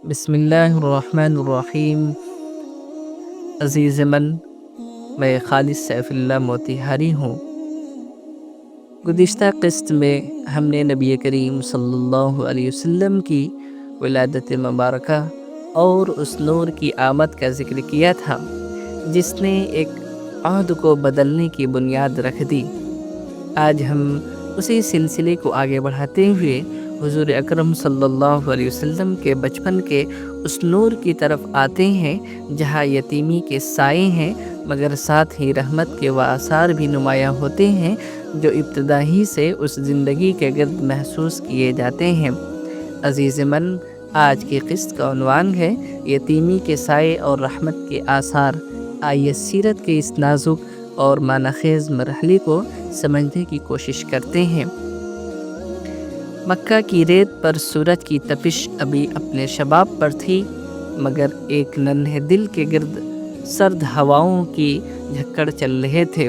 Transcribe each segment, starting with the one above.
بسم اللہ الرحمن الرحیم۔ عزیز من، میں خالد سیف اللہ موتیہاری ہوں۔ گزشتہ قسط میں ہم نے نبی کریم صلی اللہ علیہ وسلم کی ولادت مبارکہ اور اس نور کی آمد کا ذکر کیا تھا جس نے ایک عہد کو بدلنے کی بنیاد رکھ دی۔ آج ہم اسی سلسلے کو آگے بڑھاتے ہوئے حضور اکرم صلی اللہ علیہ وسلم کے بچپن کے اس نور کی طرف آتے ہیں جہاں یتیمی کے سائے ہیں، مگر ساتھ ہی رحمت کے آثار بھی نمایاں ہوتے ہیں جو ابتدا ہی سے اس زندگی کے گرد محسوس کیے جاتے ہیں۔ عزیز من، آج کی قسط کا عنوان ہے یتیمی کے سائے اور رحمت کے آثار۔ آئیے سیرت کے اس نازک اور معنی خیز مرحلے کو سمجھنے کی کوشش کرتے ہیں۔ مکہ کی ریت پر سورج کی تپش ابھی اپنے شباب پر تھی، مگر ایک ننھے دل کے گرد سرد ہواؤں کی جھکڑ چل رہے تھے۔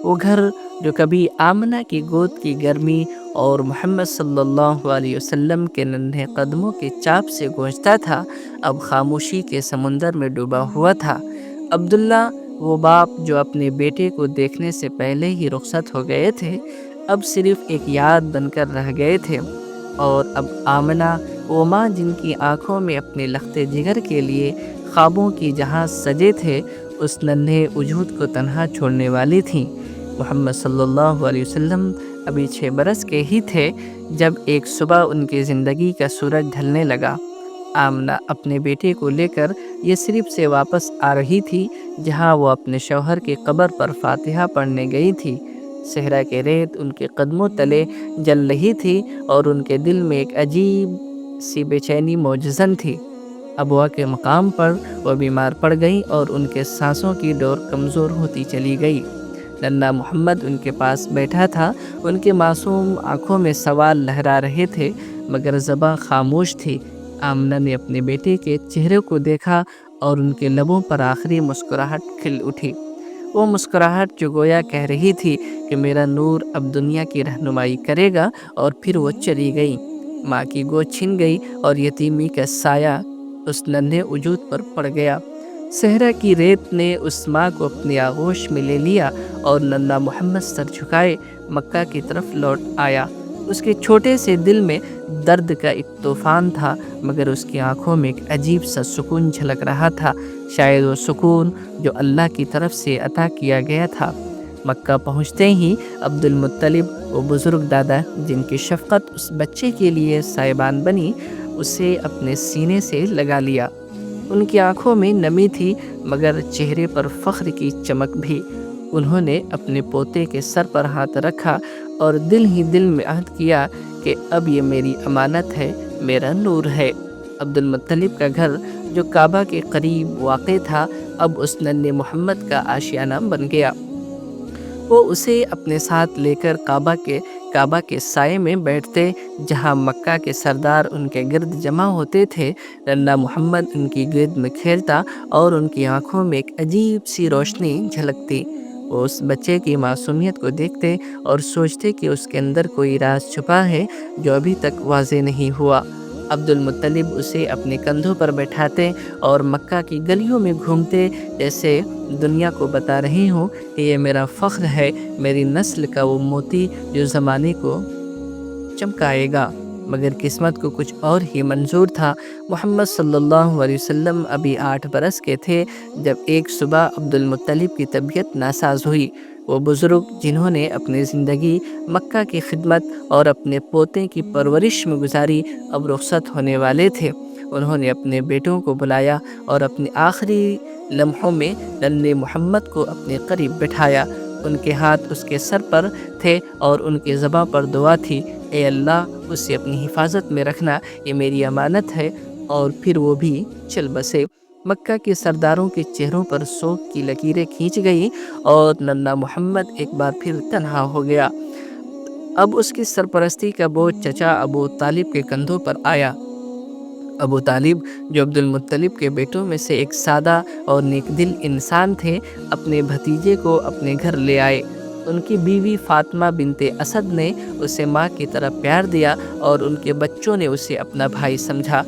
وہ گھر جو کبھی آمنہ کی گود کی گرمی اور محمد صلی اللہ علیہ وسلم کے ننھے قدموں کے چاپ سے گونجتا تھا، اب خاموشی کے سمندر میں ڈوبا ہوا تھا۔ عبداللہ، وہ باپ جو اپنے بیٹے کو دیکھنے سے پہلے ہی رخصت ہو گئے تھے، اب صرف ایک یاد بن کر رہ گئے تھے، اور اب آمنہ، وہ ماں جن کی آنکھوں میں اپنے لختے جگر کے لیے خوابوں کی جہاز سجے تھے، اس ننھے وجود کو تنہا چھوڑنے والی تھیں۔ محمد صلی اللہ علیہ وسلم ابھی 6 برس کے ہی تھے جب ایک صبح ان کی زندگی کا سورج ڈھلنے لگا۔ آمنہ اپنے بیٹے کو لے کر یثرب سے واپس آ رہی تھی جہاں وہ اپنے شوہر کی قبر پر فاتحہ پڑھنے گئی تھی۔ صحرا کے ریت ان کے قدموں تلے جل رہی تھی اور ان کے دل میں ایک عجیب سی بے چینی موجزن تھی۔ ابوا کے مقام پر وہ بیمار پڑ گئی اور ان کے سانسوں کی ڈور کمزور ہوتی چلی گئی۔ ننھا محمد ان کے پاس بیٹھا تھا، ان کے معصوم آنکھوں میں سوال لہرا رہے تھے مگر زباں خاموش تھی۔ آمنہ نے اپنے بیٹے کے چہرے کو دیکھا اور ان کے لبوں پر آخری مسکراہٹ کھل اٹھی۔ وہ مسکراہٹ جو گویا کہہ رہی تھی کہ میرا نور اب دنیا کی رہنمائی کرے گا، اور پھر وہ چلی گئی۔ ماں کی گود چھن گئی اور یتیمی کا سایہ اس ننھے وجود پر پڑ گیا۔ صحرا کی ریت نے اس ماں کو اپنی آغوش میں لے لیا اور ننھا محمد سر جھکائے مکہ کی طرف لوٹ آیا۔ اس کے چھوٹے سے دل میں درد کا ایک طوفان تھا، مگر اس کی آنکھوں میں ایک عجیب سا سکون جھلک رہا تھا، شاید وہ سکون جو اللہ کی طرف سے عطا کیا گیا تھا۔ مکہ پہنچتے ہی عبد المطلب، وہ بزرگ دادا جن کی شفقت اس بچے کے لیے سائبان بنی، اسے اپنے سینے سے لگا لیا۔ ان کی آنکھوں میں نمی تھی مگر چہرے پر فخر کی چمک بھی۔ انہوں نے اپنے پوتے کے سر پر ہاتھ رکھا اور دل ہی دل میں عہد کیا کہ اب یہ میری امانت ہے، میرا نور ہے۔ عبد المطلب کا گھر جو کعبہ کے قریب واقع تھا، اب اس ننھے محمد کا آشیانہ بن گیا۔ وہ اسے اپنے ساتھ لے کر کعبہ کے سائے میں بیٹھتے جہاں مکہ کے سردار ان کے گرد جمع ہوتے تھے۔ ننھا محمد ان کی گود میں کھیلتا اور ان کی آنکھوں میں ایک عجیب سی روشنی جھلکتی۔ وہ اس بچے کی معصومیت کو دیکھتے اور سوچتے کہ اس کے اندر کوئی راز چھپا ہے جو ابھی تک واضح نہیں ہوا۔ عبد المطلب اسے اپنے کندھوں پر بیٹھاتے اور مکہ کی گلیوں میں گھومتے جیسے دنیا کو بتا رہے ہوں کہ یہ میرا فخر ہے، میری نسل کا وہ موتی جو زمانے کو چمکائے گا۔ مگر قسمت کو کچھ اور ہی منظور تھا۔ محمد صلی اللہ علیہ وسلم ابھی 8 برس کے تھے جب ایک صبح عبد المطلب کی طبیعت ناساز ہوئی۔ وہ بزرگ جنہوں نے اپنی زندگی مکہ کی خدمت اور اپنے پوتے کی پرورش میں گزاری، اب رخصت ہونے والے تھے۔ انہوں نے اپنے بیٹوں کو بلایا اور اپنے آخری لمحوں میں ننھے محمد کو اپنے قریب بٹھایا۔ ان کے ہاتھ اس کے سر پر تھے اور ان کی زباں پر دعا تھی، اے اللہ، اسے اپنی حفاظت میں رکھنا، یہ میری امانت ہے۔ اور پھر وہ بھی چل بسے۔ مکہ کے سرداروں کے چہروں پر سوگ کی لکیریں کھینچ گئی اور ننھا محمد ایک بار پھر تنہا ہو گیا۔ اب اس کی سرپرستی کا بوجھ چچا ابو طالب کے کندھوں پر آیا۔ ابو طالب جو عبد المطلب کے بیٹوں میں سے ایک سادہ اور نیک دل انسان تھے، اپنے بھتیجے کو اپنے گھر لے آئے۔ ان کی بیوی فاطمہ بنت اسد نے اسے ماں کی طرح پیار دیا اور ان کے بچوں نے اسے اپنا بھائی سمجھا۔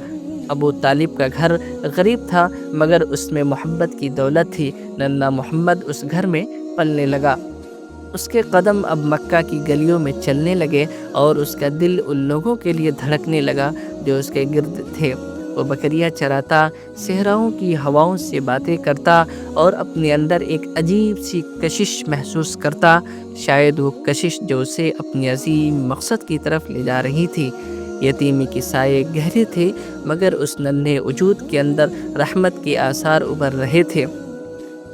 ابو طالب کا گھر غریب تھا مگر اس میں محبت کی دولت تھی۔ ننھا محمد اس گھر میں پلنے لگا۔ اس کے قدم اب مکہ کی گلیوں میں چلنے لگے اور اس کا دل ان لوگوں کے لیے دھڑکنے لگا جو اس کے گرد تھے۔ وہ بکریاں چراتا، صحراؤں کی ہواؤں سے باتیں کرتا اور اپنے اندر ایک عجیب سی کشش محسوس کرتا، شاید وہ کشش جو اسے اپنے عظیم مقصد کی طرف لے جا رہی تھی۔ یتیمی کے سائے گہرے تھے مگر اس ننھے وجود کے اندر رحمت کے آثار ابھر رہے تھے۔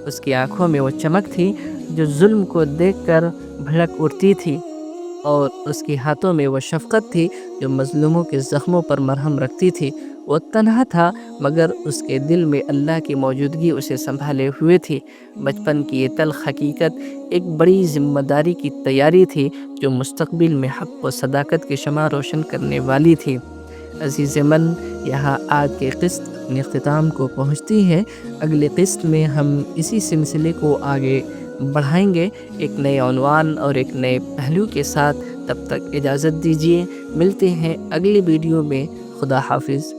اس کی آنکھوں میں وہ چمک تھی جو ظلم کو دیکھ کر بھڑک اٹھتی تھی، اور اس کے ہاتھوں میں وہ شفقت تھی جو مظلوموں کے زخموں پر مرہم رکھتی تھی۔ وہ تنہا تھا مگر اس کے دل میں اللہ کی موجودگی اسے سنبھالے ہوئے تھی۔ بچپن کی یہ تلخ حقیقت ایک بڑی ذمہ داری کی تیاری تھی جو مستقبل میں حق و صداقت کی شمع روشن کرنے والی تھی۔ عزیز من، یہاں آج کے قسط اپنے اختتام کو پہنچتی ہے۔ اگلے قسط میں ہم اسی سلسلے کو آگے بڑھائیں گے ایک نئے عنوان اور ایک نئے پہلو کے ساتھ۔ تب تک اجازت دیجیے، ملتے ہیں اگلی ویڈیو میں۔ خدا حافظ۔